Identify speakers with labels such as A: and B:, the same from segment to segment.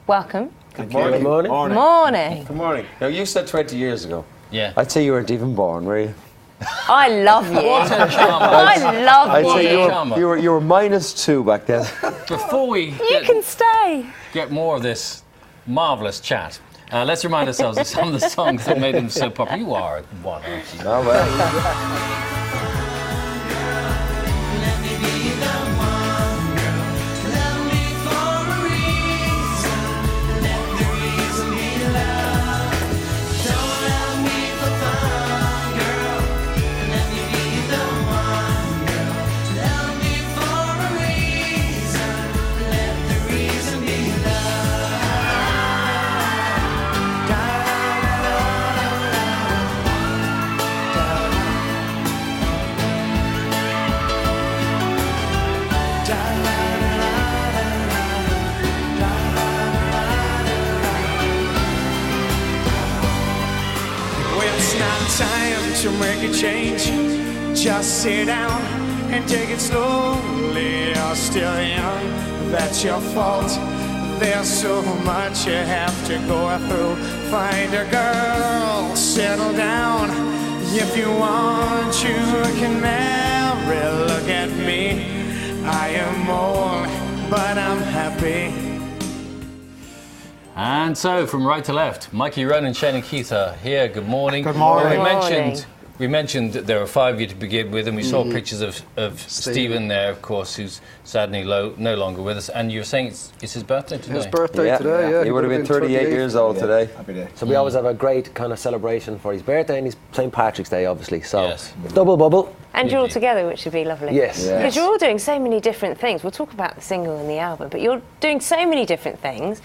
A: welcome.
B: Good morning.
C: Good morning.
A: Morning.
B: Good morning. Now, you said 20 years ago.
D: Yeah.
B: I'd say you weren't even born, were you?
A: I love you.
D: What a charmer.
A: I love
B: I'd
A: you.
B: say
D: Charmer.
B: you were -2 back then.
D: Before we
A: You can stay.
D: get more of this marvellous chat, let's remind ourselves of some of the songs that made him so popular. You are one, aren't you?
B: Oh, well.
E: Time to make a change. Just sit down and take it slowly. You're still young, that's your fault. There's so much you have to go through. Find a girl, settle down. If you want, you can marry. Look at me, I am old, but I'm happy.
D: And so, from right to left, Mikey Ronan, Shane Keith are here. Good morning.
E: Good morning.
D: We mentioned that there are 5 of you to begin with, and we saw pictures of Stephen there, of course, who's sadly no longer with us. And you're saying it's his birthday today?
C: His birthday today, yeah.
B: He would have been 38 years old today.
F: Happy day. So we always have a great kind of celebration for his birthday and his St. Patrick's Day, obviously. So
D: Yes.
F: double bubble.
A: And you're all together, which would be lovely.
F: Yes.
B: Yeah.
A: Because you're all doing so many different things. We'll talk about the single and the album, but you're doing so many different things.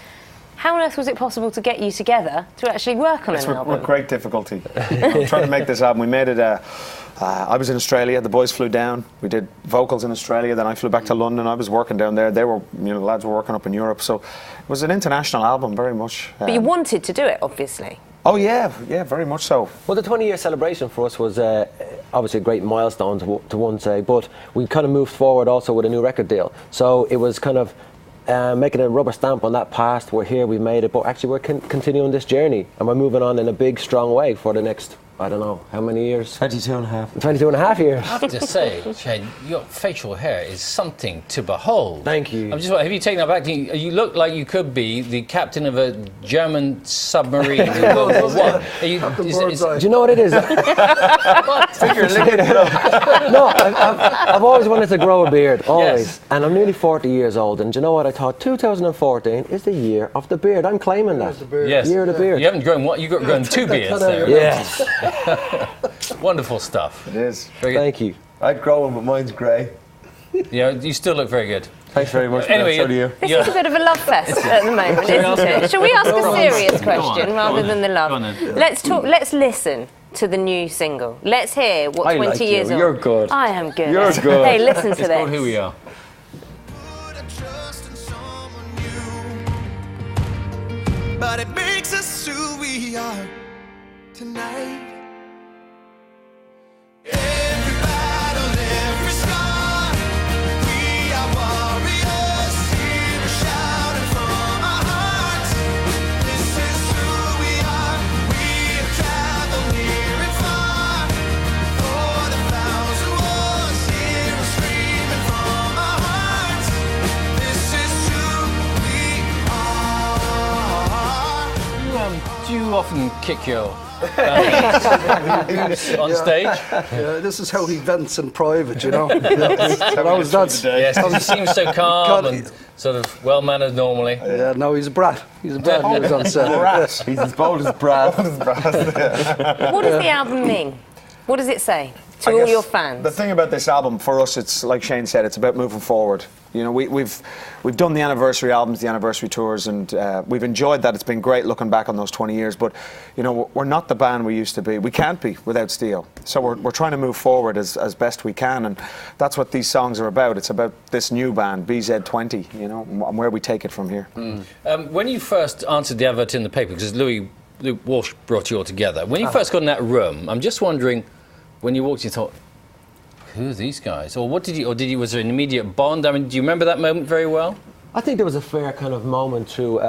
A: How on earth was it possible to get you together to actually work on an album?
C: With great difficulty. Trying to make this album. We made it. I was in Australia. The boys flew down. We did vocals in Australia. Then I flew back to London. I was working down there. They were, the lads were working up in Europe. So it was an international album, very much.
A: But you wanted to do it, obviously.
C: Oh yeah, very much so.
F: Well, the 20-year celebration for us was obviously a great milestone to one say, but we kind of moved forward also with a new record deal. So it was kind of making a rubber stamp on that past. We're here, we've made it, but actually we're continuing this journey and we're moving on in a big, strong way for the next, I don't know, how many years?
B: 22 and a half.
F: 22 and a half years.
D: I have to say, Shane, your facial hair is something to behold.
F: Thank you.
D: I'm just wondering, have you taken that back? You look like you could be the captain of a German submarine in World War I.
F: Do you know what it is? No, I've always wanted to grow a beard, always.
D: Yes.
F: And I'm nearly 40 years old, and do you know what? I thought 2014 is the year of the beard. I'm claiming that.
D: Yes.
F: Year of the beard.
D: You haven't grown what? You've grown 2 beards there.
F: Yes.
D: Wonderful stuff.
C: It is.
D: Very good.
F: Thank you.
B: I'd grow him, but mine's grey.
D: Yeah, you still look very good.
B: Thanks very much.
D: Anyway,
B: so do you.
A: This is a bit of a love fest at the moment, isn't it? Shall we ask a serious question rather than the love?
D: Go on then.
A: Let's listen to the new single. Let's hear what
B: I
A: 20
B: like you.
A: years old.
B: You're good.
A: I am good.
B: You're good.
A: Hey, listen to
D: It's
A: this.
D: called Who We Are.
E: But it makes us who we are tonight. Every battle, every scar, we are warriors. Here shouting from our hearts. This is who we are. We have traveled near and far. For the 1,000 wars, here we're screaming from our hearts. This is who we are.
D: Do you often kick your on stage?
G: Yeah, this is how he vents in private, you know. That's
D: Yes, he seems so calm and sort of well-mannered normally.
G: yeah, no, he's a brat. He's a brat when he's on set.
B: He's as bold as Brad.
A: What does the album mean? What does it say to all your fans?
C: The thing about this album, for us, it's like Shane said, it's about moving forward. We've done the anniversary albums, the anniversary tours, and we've enjoyed that. It's been great looking back on those 20 years. But we're not the band we used to be. We can't be without Steel. So we're trying to move forward as best we can, and that's what these songs are about. It's about this new band, BZ20, and where we take it from here.
D: When you first answered the advert in the paper, because Luke Walsh brought you all together, when you first got in that room, I'm just wondering, when you walked, you thought, who are these guys? Or was there an immediate bond? I mean, do you remember that moment very well?
F: I think there was a fair kind of moment through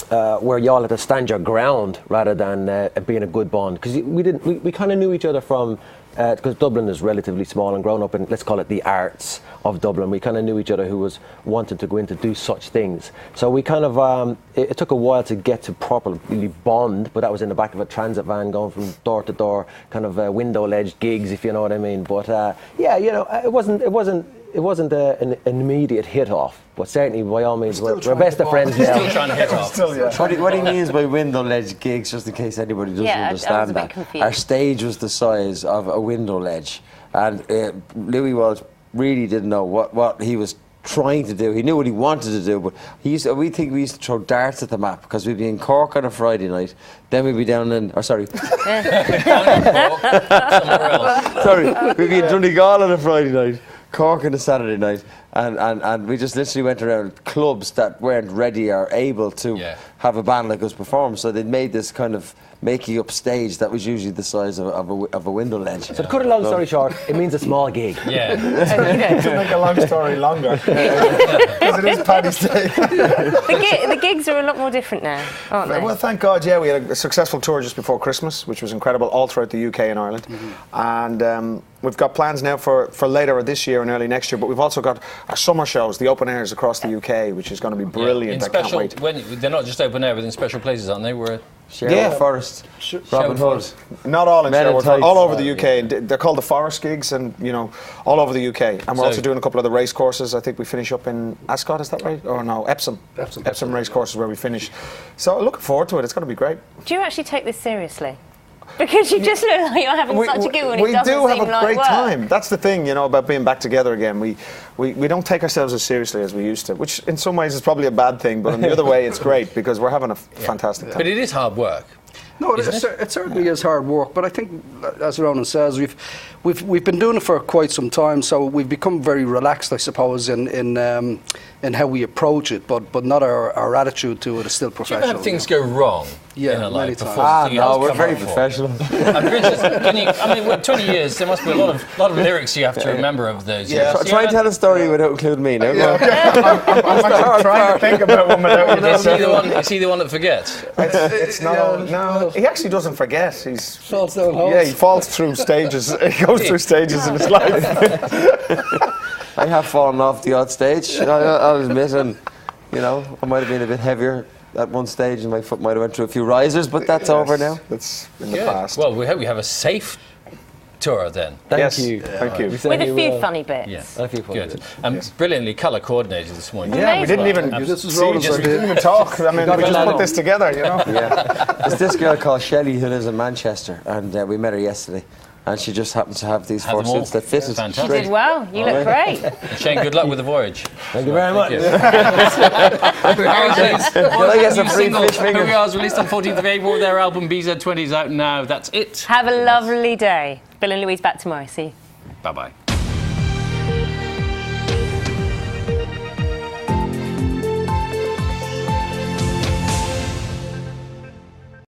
F: where y'all had to stand your ground rather than being a good bond, because we kind of knew each other from. Because Dublin is relatively small and grown up in, let's call it the arts of Dublin, we kind of knew each other who was wanting to go in to do such things. So we kind of, it took a while to get to properly bond, but that was in the back of a transit van going from door to door, kind of window ledge gigs, if you know what I mean. But yeah, you know, it wasn't an immediate hit off, but certainly by all means we're best of friends now.
D: Still trying to hit off.
B: What he means by window ledge gigs, just in case anybody doesn't
A: I was a
B: understand
A: bit
B: that,
A: confused.
B: our stage was the size of a window ledge, and Louis Walsh really didn't know what he was trying to do. He knew what he wanted to do, but we think we used to throw darts at the map, because we'd be in Cork on a Friday night, then we'd be down in,
D: Somewhere else.
B: we'd be in Donegal on a Friday night, Cork on a Saturday night, and we just literally went around clubs that weren't ready or able to have a band like us perform. So they'd made this kind of making up stage that was usually the size of a window ledge.
F: So to cut a long story short, it means a small gig.
D: Yeah.
C: To make a long story longer, because it is Paddy's Day.
A: The gigs are a lot more different now, aren't they?
C: Well, thank God, yeah. We had a successful tour just before Christmas, which was incredible, all throughout the UK and Ireland. And we've got plans now for later this year and early next year, but we've also got our summer shows, the open airs across the UK, which is going to be brilliant.
D: In
C: I can't wait.
D: they're not just open air, but in special places, aren't they?
B: Sherwood Forest, Robin Hood.
C: Not all in
B: Men in
C: Sherwood,
B: Tights.
C: all over the UK. And they're called the Forest gigs, and you know, all over the UK. And we're also doing a couple of the race courses. I think we finish up in Ascot, is that right? Or no, Epsom. Epsom race courses where we finish. So looking forward to it. It's going to be great.
A: Do you actually take this seriously? Because you just look like you're having such a good one.
C: We
A: It doesn't
C: do have
A: seem
C: a
A: like
C: great
A: work.
C: time. That's the thing, you know, about being back together again. We don't take ourselves as seriously as we used to, which in some ways is probably a bad thing, but in the other way it's great because we're having a fantastic time.
D: But it is hard work.
G: No, it certainly is hard work, but I think, as Ronan says, we've been doing it for quite some time, so we've become very relaxed, I suppose, in how we approach it, but not our attitude to it is still
D: Do you ever
G: professional.
D: have things go wrong
G: Yeah,
D: in a
G: many
D: life
G: times.
D: before something
B: No,
D: else
B: we're
D: come
B: very
D: up for?
B: professional.
D: I'm interested. With 20 years, there must be a lot of lyrics you have to remember of those years.
B: Try and tell a story without including me now.
C: I'm trying to think about one without you.
D: Is he the one that forgets?
C: It's not. No, he actually doesn't forget. He's
G: Falls down holes.
C: yeah, he falls through stages. He goes through stages in his life.
B: I have fallen off the odd stage, I'll admit, and you know, I might have been a bit heavier at one stage and my foot might have went through a few risers, but that's over now.
C: That's in the
D: Good.
C: past.
D: Well, we hope we have a safe tour then.
F: Thank you.
C: Thank you.
F: We said
A: With a
F: you,
A: few funny bits.
D: Yeah.
F: a few funny
D: Good.
F: bits.
D: Brilliantly colour coordinated this morning.
C: Yeah, we didn't even.
G: This is
C: see,
G: Roland's
C: we
G: idea.
C: didn't even talk. I mean, we just put this together, you know.
B: Yeah. There's this girl called Shelley who lives in Manchester, and we met her yesterday. And she just happens to have these
D: Have
B: four
D: them all.
B: suits that fitted.
D: Fantastic.
A: You did well. You look great.
D: Shane, good luck with the voyage.
F: Thank you very much.
B: Can I get some free fish
D: Who
B: fingers?
D: We Are is released on 14th of April. Their album BZ20 is out now. That's it.
A: Have a lovely day. Bill and Louise back tomorrow. See you.
D: Bye-bye.